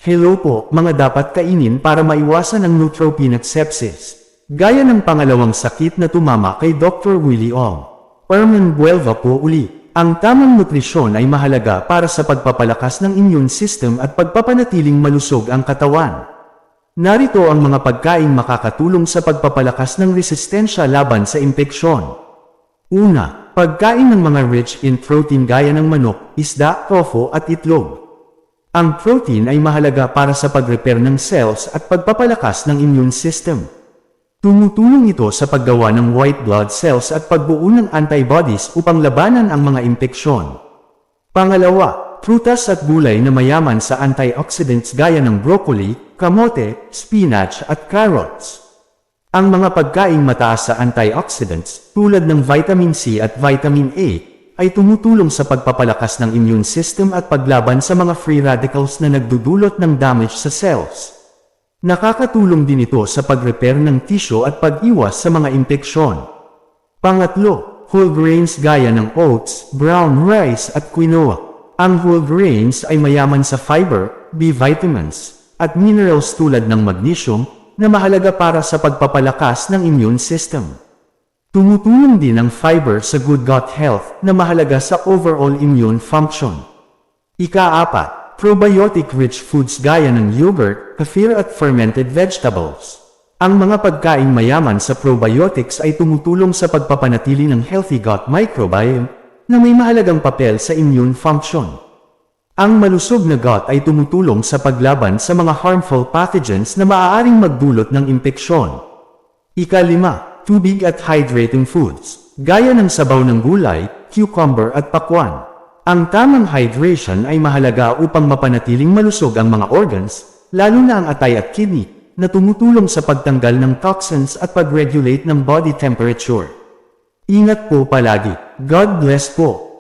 Hello po, mga dapat kainin para maiwasan ang neutropenic sepsis. Gaya ng pangalawang sakit na tumama kay Dr. Willie Ong. Herman Buelva po uli. Ang tamang nutrisyon ay mahalaga para sa pagpapalakas ng immune system at pagpapanatiling malusog ang katawan. Narito ang mga pagkaing makakatulong sa pagpapalakas ng resistensya laban sa impeksyon. Una, pagkain ng mga rich in protein gaya ng manok, isda, tofu at itlog. Ang protein ay mahalaga para sa pag-repair ng cells at pagpapalakas ng immune system. Tumutulong ito sa paggawa ng white blood cells at pagbuo ng antibodies upang labanan ang mga impeksyon. Pangalawa, prutas at gulay na mayaman sa antioxidants gaya ng broccoli, kamote, spinach at carrots. Ang mga pagkaing mataas sa antioxidants, tulad ng vitamin C at vitamin A, ay tumutulong sa pagpapalakas ng immune system at paglaban sa mga free radicals na nagdudulot ng damage sa cells. Nakakatulong din ito sa pag-repair ng tissue at pag-iwas sa mga impeksyon. Pangatlo, whole grains gaya ng oats, brown rice at quinoa. Ang whole grains ay mayaman sa fiber, B vitamins, at minerals tulad ng magnesium na mahalaga para sa pagpapalakas ng immune system. Tumutulong din ang fiber sa good gut health na mahalaga sa overall immune function. Ika-apat, probiotic-rich foods gaya ng yogurt, kefir at fermented vegetables. Ang mga pagkaing mayaman sa probiotics ay tumutulong sa pagpapanatili ng healthy gut microbiome na may mahalagang papel sa immune function. Ang malusog na gut ay tumutulong sa paglaban sa mga harmful pathogens na maaaring magdulot ng impeksyon. Ika-lima, tubig at hydrating foods, gaya ng sabaw ng gulay, cucumber at pakwan. Ang tamang hydration ay mahalaga upang mapanatiling malusog ang mga organs, lalo na ang atay at kidney, na tumutulong sa pagtanggal ng toxins at pag-regulate ng body temperature. Ingat po palagi. God bless po.